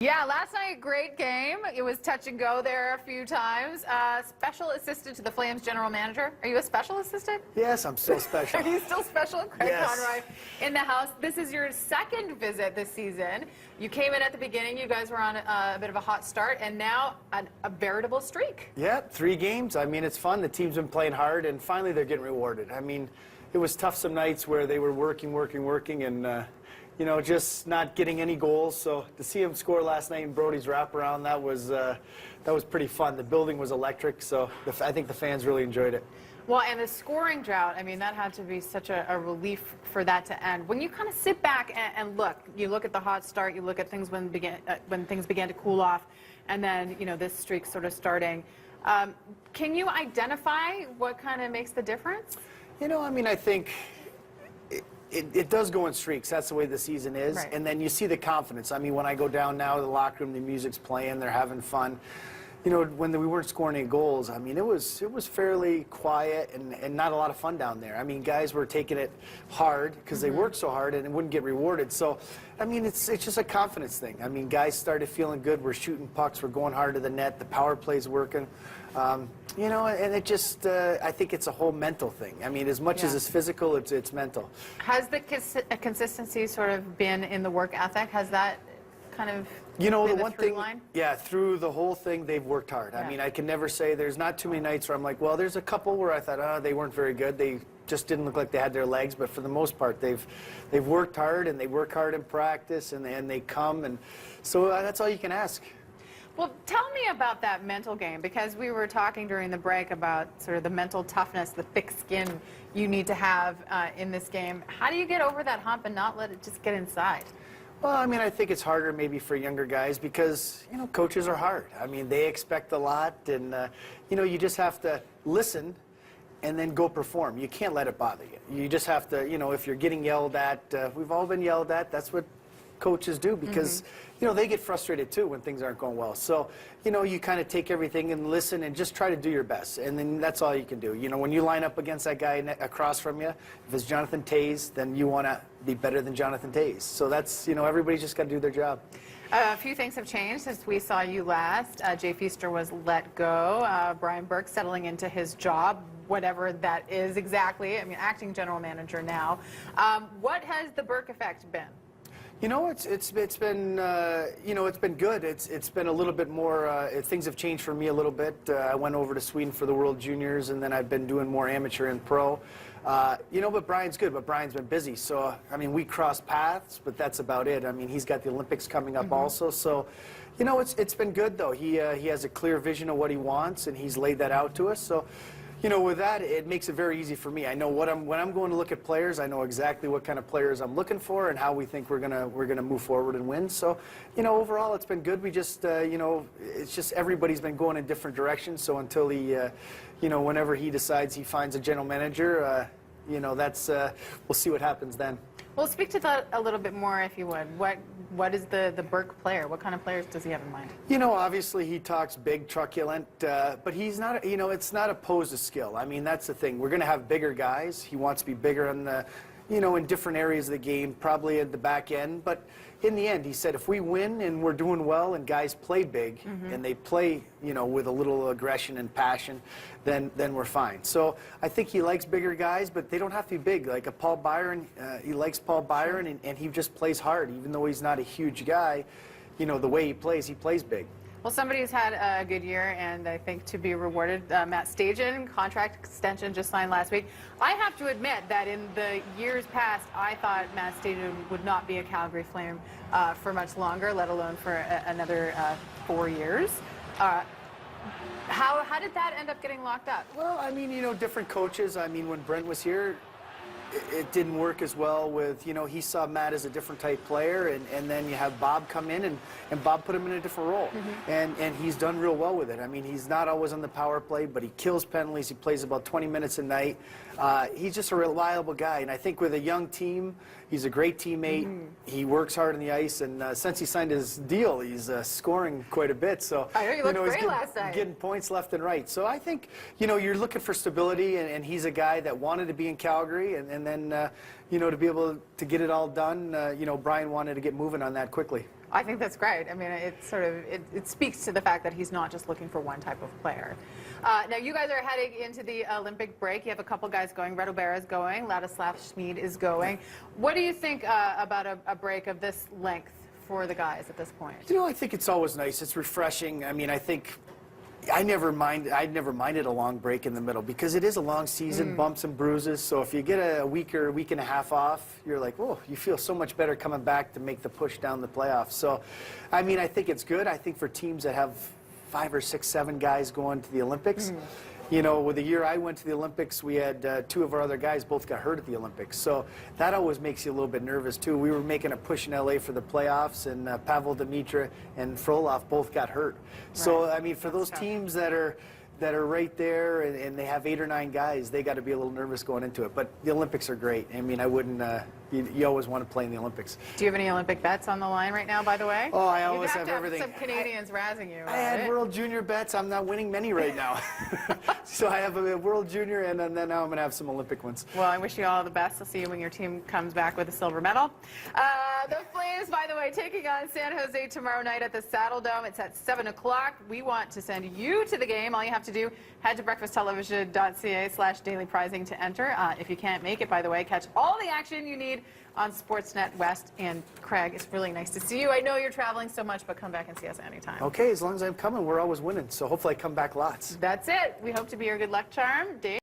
Yeah, last night, great game. It was touch and go there a few times. Special assistant to the Flames general manager. Are you a special assistant? Yes, I'm still special. Are you still special? Craig Yes. Conroy in the house. This is your second visit this season. You came in at the beginning. You guys were on a bit of a hot start, and now a veritable streak. Yeah, 3 games. I mean, it's fun. The team's been playing hard, and finally they're getting rewarded. I mean, it was tough some nights where they were working, and you know, just not getting any goals. So to see him score last night in Brody's wraparound, that was pretty fun. The building was electric, so I think the fans really enjoyed it. Well, and the scoring drought, I mean, that had to be such a relief for that to end. When you kind of sit back and look, you look at the hot start, you look at things when things began to cool off, and then, you know, this streak sort of starting. Can you identify what kind of makes the difference? You know, I mean, I think it does go in streaks. That's the way the season is. Right. And then you see the confidence. I mean, when I go down now to the locker room, the music's playing, they're having fun. You know, when we weren't scoring any goals, I mean, it was fairly quiet and not a lot of fun down there. I mean, guys were taking it hard because they worked so hard and it wouldn't get rewarded. So, I mean, it's just a confidence thing. I mean, guys started feeling good. We're shooting pucks. We're going hard to the net. The power play's working. You know, and it just, I think it's a whole mental thing. I mean, as much as it's physical, it's mental. Has the consistency sort of been in the work ethic? Has that kind of You know, been the one through thing, line? yeah, through the whole thing, they've worked hard. Yeah. I mean, I can never say there's not too many nights where I'm like, well, there's a couple where I thought, oh, they weren't very good. They just didn't look like they had their legs. But for the most part, they've worked hard, and they work hard in practice, and they come, and so that's all you can ask. Well, tell me about that mental game, because we were talking during the break about sort of the mental toughness, the thick skin you need to have in this game. How do you get over that hump and not let it just get inside? Well, I mean, I think it's harder maybe for younger guys because, you know, coaches are hard. I mean, they expect a lot, and, you know, you just have to listen and then go perform. You can't let it bother you. You just have to, you know, if you're getting yelled at, we've all been yelled at, that's what coaches do because, you know, they get frustrated too when things aren't going well. So, you know, you kind of take everything and listen and just try to do your best. And then that's all you can do. You know, when you line up against that guy across from you, if it's Jonathan Toews, then you want to be better than Jonathan Toews. So that's, you know, everybody's just got to do their job. A few things have changed since we saw you last. Jay Feaster was let go. Brian Burke settling into his job, whatever that is exactly. I mean, acting general manager now. What has the Burke effect been? You know, it's been you know, it's been good. It's been a little bit more. Things have changed for me a little bit. I went over to Sweden for the World Juniors, and then I've been doing more amateur and pro. You know, but Brian's good. But Brian's been busy. So I mean, we cross paths, but that's about it. I mean, he's got the Olympics coming up also. So, you know, it's been good though. He has a clear vision of what he wants, and he's laid that out to us. So, you know, with that, it makes it very easy for me. I know when I'm going to look at players, I know exactly what kind of players I'm looking for and how we think we're gonna move forward and win. So, you know, overall, it's been good. We just, you know, it's just everybody's been going in different directions. So until he, you know, whenever he decides he finds a general manager, you know, that's we'll see what happens then. Well, speak to that a little bit more, if you would. What is the Burke player? What kind of players does he have in mind? You know, obviously he talks big, truculent, but he's not, you know, it's not opposed to skill. I mean, that's the thing. We're going to have bigger guys. He wants to be bigger in the, you know, in different areas of the game, probably at the back end. But in the end, he said, if we win and we're doing well and guys play big and they play, you know, with a little aggression and passion, then we're fine. So I think he likes bigger guys, but they don't have to be big. Like a Paul Byron, he likes Paul Byron, and he just plays hard. Even though he's not a huge guy, you know, the way he plays big. Well, somebody who's had a good year, and I think to be rewarded, Matt Stajan, contract extension just signed last week. I have to admit that in the years past, I thought Matt Stajan would not be a Calgary Flame for much longer, let alone for another 4 years. How did that end up getting locked up? Well, I mean, you know, different coaches. I mean, when Brent was here, it didn't work as well with, you know, he saw Matt as a different type player, and then you have Bob come in, and Bob put him in a different role. And he's done real well with it. I mean, he's not always on the power play, but he kills penalties. He plays about 20 minutes a night. He's just a reliable guy, and I think with a young team, he's a great teammate. He works hard on the ice, and since he signed his deal, he's scoring quite a bit. So I know you looked great he's last night. getting points left and right. So I think, you know, you're looking for stability, and he's a guy that wanted to be in Calgary, and then, you know, to be able to get it all done, you know, Brian wanted to get moving on that quickly. I think that's great. I mean, it speaks to the fact that he's not just looking for one type of player. Now, you guys are heading into the Olympic break. You have a couple guys going. Red O'Bara is going. Ladislav Schmid is going. What do you think about a break of this length for the guys at this point? You know, I think it's always nice. It's refreshing. I mean, I think I'd never minded a long break in the middle because it is a long season, bumps and bruises. So if you get a week or a week and a half off, you're like, oh, you feel so much better coming back to make the push down the playoffs. So, I mean, I think it's good. I think for teams that have 5 or 6, 7 guys going to the Olympics. You know, with the year I went to the Olympics, we had 2 of our other guys both got hurt at the Olympics. So that always makes you a little bit nervous, too. We were making a push in L.A. for the playoffs, and Pavel Demitra and Frolov both got hurt. So, I mean, for those teams that are right there and they have 8 or 9 guys, they got to be a little nervous going into it. But the Olympics are great. I mean, I wouldn't, you always want to play in the Olympics. Do you have any Olympic bets on the line right now, by the way? Oh, I always have to everything. Some Canadians razzing you. I had World Junior bets. I'm not winning many right now. So I have a World Junior, and then now I'm going to have some Olympic ones. Well, I wish you all the best. I'll see you when your team comes back with a silver medal. The Flames, by the way, taking on San Jose tomorrow night at the Saddle Dome. It's at 7 o'clock. We want to send you to the game. All you have to do, head to breakfasttelevision.ca/dailyprizing to enter. If you can't make it, by the way, catch all the action you need on Sportsnet West. And Craig, it's really nice to see you. I know you're traveling so much, but come back and see us anytime. Okay, as long as I'm coming, we're always winning. So hopefully I come back lots. That's it. We hope to be your good luck charm. Dave?